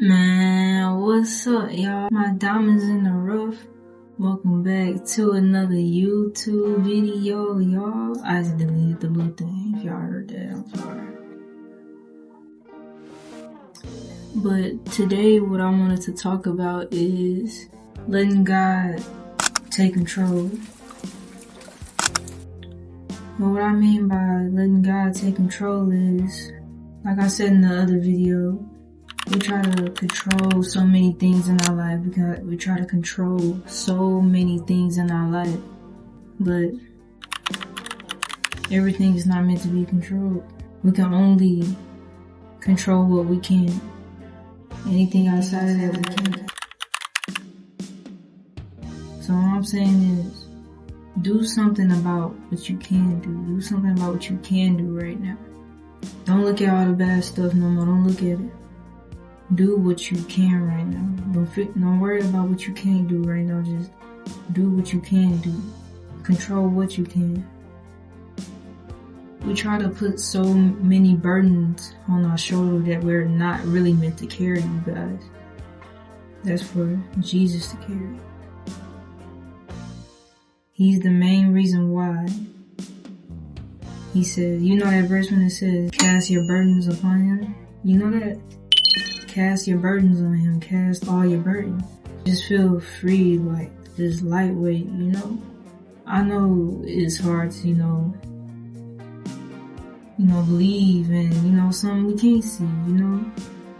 Man, what's up, y'all? My diamonds in the rough. Welcome back to another YouTube video, y'all. I just deleted the blue thing. If y'all heard that, I'm sorry. But today, what I wanted to talk about is letting God take control. And what I mean by letting God take control is, like I said in the other video, we try to control so many things in our life. We try to control so many things in our life. But everything is not meant to be controlled. We can only control what we can. Anything outside of that, we can't. So what I'm saying is, do something about what you can do. Do something about what you can do right now. Don't look at all the bad stuff no more. Don't look at it. Do what you can right now. Don't worry about what you can't do right now. Just do what you can do. Control what you can. We try to put so many burdens on our shoulder that we're not really meant to carry, you guys. That's for Jesus to carry. He's the main reason why. He said, you know that verse when it says, cast your burdens upon him? You know that? Cast your burdens on him. Cast all your burdens. Just feel free, like, just lightweight, you know? I know it's hard to, believe in, something we can't see,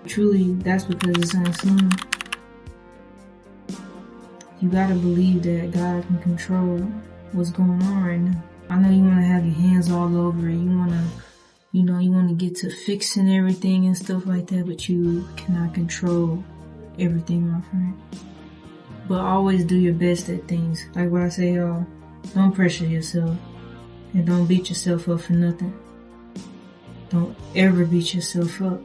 Truly, that's because it's unseen. You gotta believe that God can control what's going on right now. I know you wanna have your hands all over it. You wanna get to fixing everything and stuff like that, but you cannot control everything, my friend. But always do your best at things. Like what I say, y'all, don't pressure yourself and don't beat yourself up for nothing. Don't ever beat yourself up.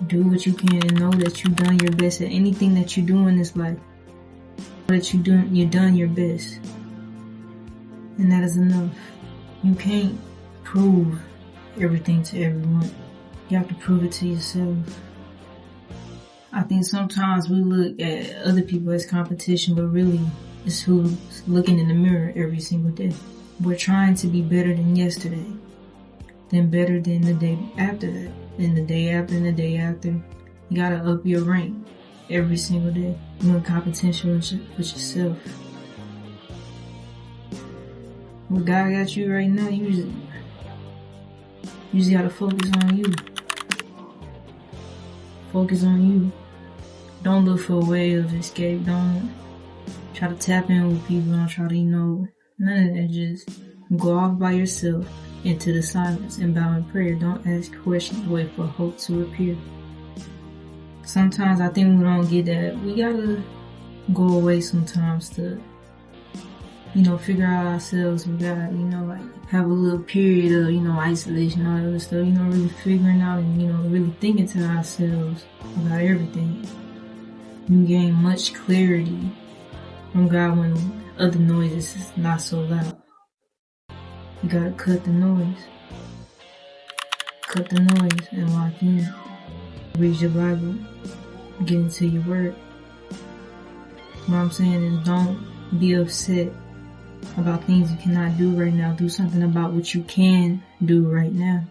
Do what you can and know that you've done your best at anything that you do in this life. That you've done your best. And that is enough. You can't prove everything to everyone. You have to prove it to yourself. I think sometimes we look at other people as competition, but really it's who's looking in the mirror every single day. We're trying to be better than yesterday, then better than the day after that, then the day after and the day after. You gotta up your rank every single day. You're in competition with yourself. What God got you right now, you just gotta focus on you. Focus on you. Don't look for a way of escape. Don't try to tap in with people. Don't try to, none of that. Just go off by yourself into the silence and bow in prayer. Don't ask questions. Wait for hope to appear. Sometimes I think we don't get that. We gotta go away sometimes to, figure out ourselves. We gotta, have a little period of, isolation, all that other stuff, really figuring out and, really thinking to ourselves about everything. You gain much clarity from God when other noises is not so loud. You gotta cut the noise. Cut the noise and lock in. Read your Bible. Get into your word. What I'm saying is don't be upset about things you cannot do right now. Do something about what you can do right now.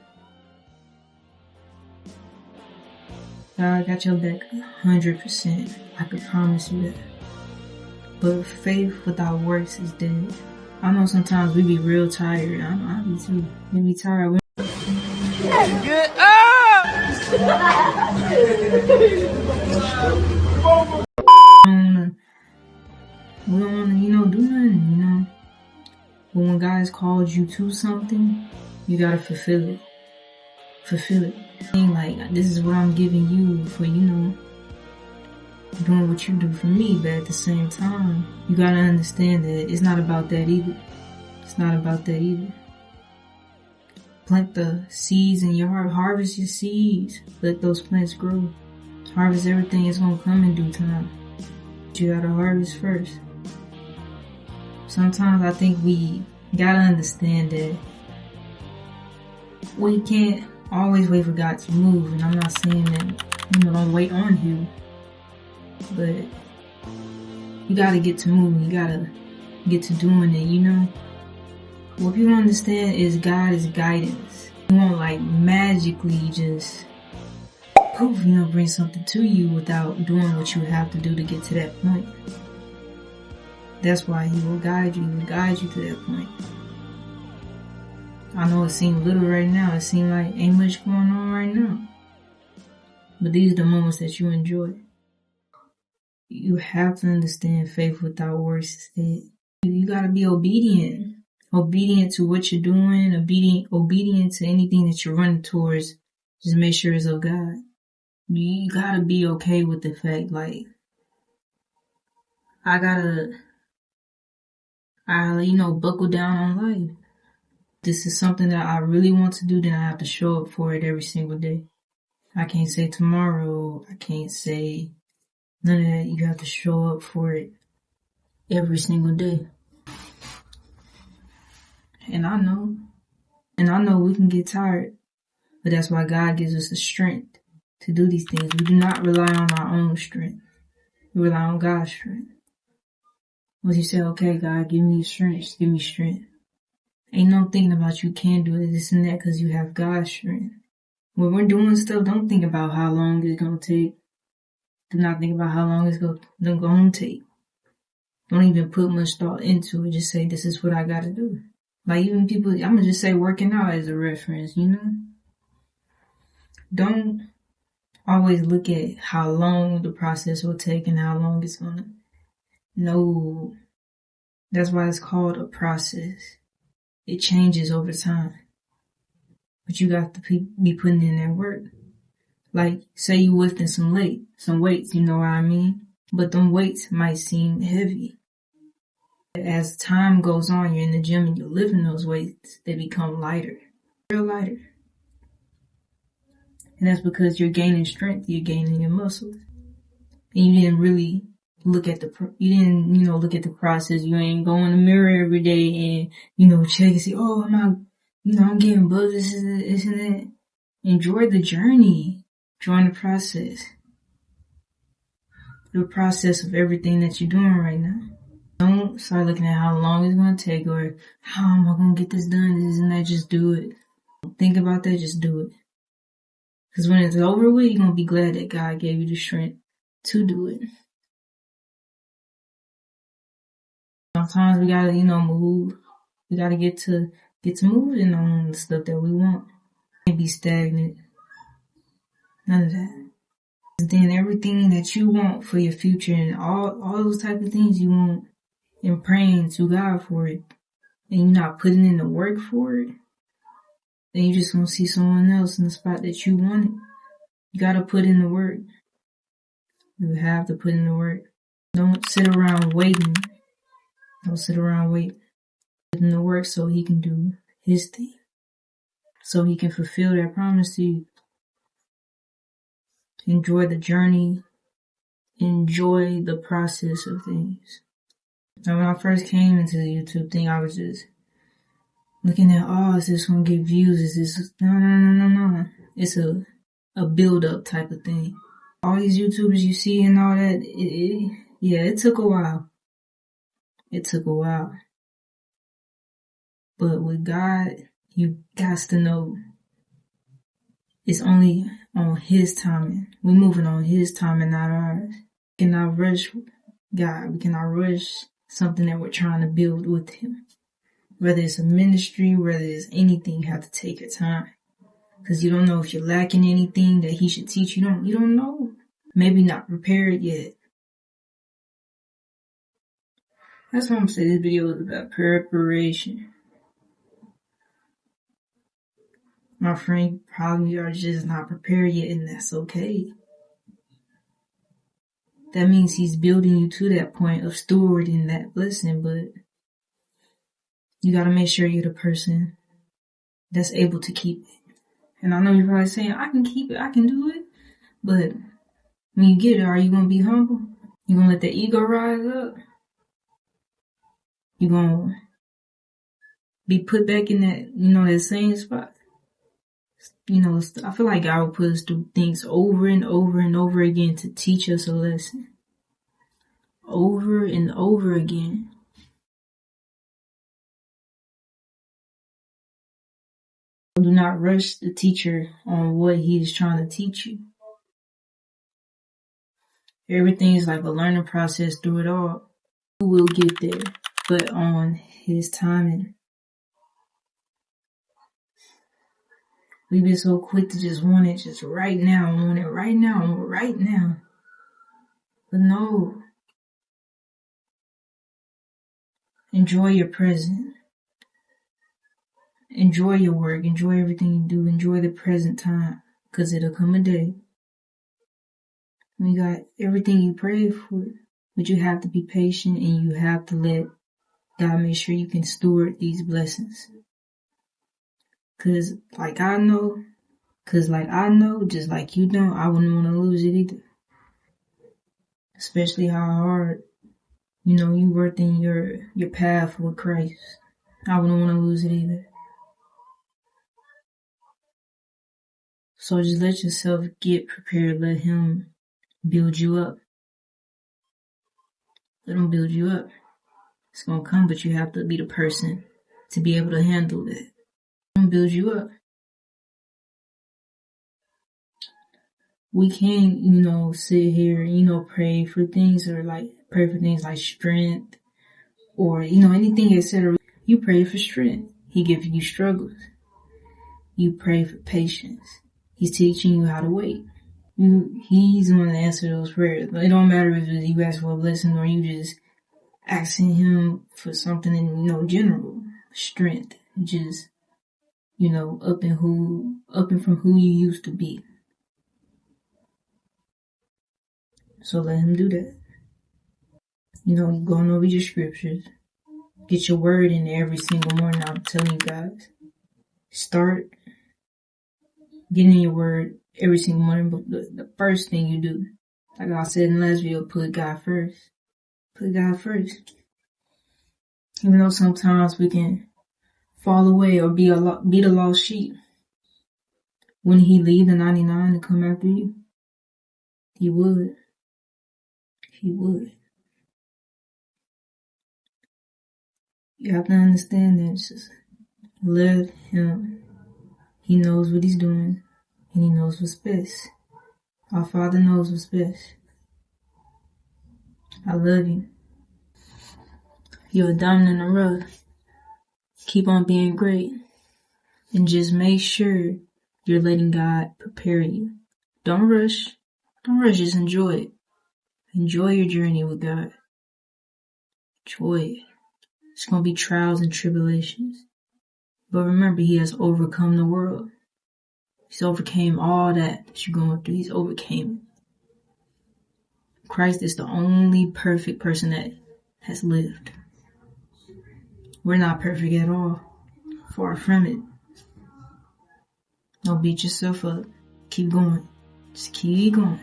God got your back 100%. I can promise you that. But faith without works is dead. I know sometimes we be real tired. I be too. We be tired. Get up! We don't wanna, do nothing, But when God's called you to something, you gotta fulfill it. Fulfill it. Like, this is what I'm giving you for, doing what you do for me. But at the same time, you gotta understand that it's not about that either. It's not about that either. Plant the seeds in your heart. Harvest your seeds. Let those plants grow. Harvest everything. It's gonna come in due time. But you gotta harvest first. Sometimes I think we gotta understand that we can't always wait for God to move, and I'm not saying that don't wait on him. But you gotta get to moving. You gotta get to doing it, What people don't understand is God is guidance. He won't like magically just poof, bring something to you without doing what you have to do to get to that point. That's why he will guide you. He will guide you to that point. I know it seems little right now. It seems like ain't much going on right now. But these are the moments that you enjoy. You have to understand faith without works instead. You gotta be obedient. Obedient to what you're doing. Obedient to anything that you're running towards. Just make sure it's of God. You gotta be okay with the fact, like, I buckle down on life. This is something that I really want to do, then I have to show up for it every single day. I can't say tomorrow. I can't say none of that. You have to show up for it every single day. And I know we can get tired, but that's why God gives us the strength to do these things. We do not rely on our own strength. We rely on God's strength. Once you say, okay, God, give me strength, just give me strength. Ain't no thinking about you can't do it, this and that, because you have God's strength. When we're doing stuff, don't think about how long it's going to take. Do not think about how long it's going to take. Don't even put much thought into it. Just say, this is what I got to do. Like even people, I'm going to just say working out as a reference, Don't always look at how long the process will take and how long it's going to. No. That's why it's called a process. It changes over time. But you got to be putting in that work. Like, say you lifting some weights, you know what I mean? But them weights might seem heavy. As time goes on, you're in the gym and you're lifting those weights, they become lighter. Real lighter. And that's because you're gaining strength, you're gaining your muscles. And you didn't really look at the process. You ain't go in the mirror every day and, check and see, oh, I'm getting buzzed, this and that. Enjoy the journey. Enjoy the process. The process of everything that you're doing right now. Don't start looking at how long it's going to take or how am I going to get this done, this and that. Just do it. Don't think about that, just do it. Because when it's over with, you're going to be glad that God gave you the strength to do it. Sometimes we gotta, move. We gotta get to moving on the stuff that we want. Can't be stagnant. None of that. Then everything that you want for your future and all those type of things you want and praying to God for it, and you're not putting in the work for it, then you just gonna see someone else in the spot that you wanted. You gotta put in the work. You have to put in the work. Don't sit around waiting. Don't sit around waiting. Put in the work so he can do his thing. So he can fulfill that promise to you. Enjoy the journey. Enjoy the process of things. Now, when I first came into the YouTube thing, I was just looking at, is this going to get views? Is this... No. It's a build-up type of thing. All these YouTubers you see and all that, it took a while. It took a while. But with God, you got to know it's only on his timing. We're moving on his timing, not ours. We cannot rush God. We cannot rush something that we're trying to build with him. Whether it's a ministry, whether it's anything, you have to take your time. Because you don't know if you're lacking anything that he should teach you. You don't know. Maybe not prepared yet. That's why I'm saying this video is about preparation. My friend, probably are just not prepared yet, and that's okay. That means he's building you to that point of stewarding that blessing, but you gotta make sure you're the person that's able to keep it. And I know you're probably saying, I can keep it, I can do it, but when you get it, are you gonna be humble? You gonna let the ego rise up? You gonna be put back in that, that same spot? I feel like God will put us through things over and over and over again to teach us a lesson. Over and over again. Do not rush the teacher on what he is trying to teach you. Everything is like a learning process through it all. You will get there, but on his timing. We've been so quick to just want it just right now. I want it right now. I want it right now. But no. Enjoy your present. Enjoy your work. Enjoy everything you do. Enjoy the present time. Because it'll come a day when you got everything you prayed for. But you have to be patient and you have to let God make sure you can steward these blessings. Cause I know, just like you know, I wouldn't want to lose it either. Especially how hard, you worked in your path with Christ. I wouldn't want to lose it either. So just let yourself get prepared. Let him build you up. Let him build you up. It's going to come, but you have to be the person to be able to handle it. Build you up. We can't, sit here, pray for things like strength or, anything, etc. You pray for strength. He gives you struggles. You pray for patience. He's teaching you how to wait. He's going to answer those prayers. It don't matter if you ask for a blessing or you just asking him for something in, general. Strength. Just, up and from who you used to be. So let him do that. Going over your scriptures. Get your word in every single morning. I'm telling you guys. Start getting in your word every single morning. But the first thing you do, like I said in last video, put God first. Put God first. Even though sometimes we can fall away or be the lost sheep. Wouldn't he leave the 99 to come after you? He would. He would. You have to understand that. Just let him. He knows what he's doing. And he knows what's best. Our Father knows what's best. I love you. You're a diamond in the rough. Keep on being great. And just make sure you're letting God prepare you. Don't rush. Don't rush. Just enjoy it. Enjoy your journey with God. Enjoy it. It's going to be trials and tribulations. But remember, he has overcome the world. He's overcame all that you're going through. He's overcame it. Christ is the only perfect person that has lived. We're not perfect at all. Far from it. Don't beat yourself up. Keep going. Just keep going.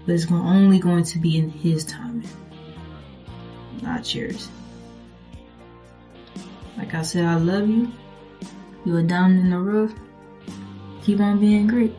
But it's only going to be in his timing. Not yours. Like I said, I love you. You're a diamond in the rough. Keep on being great.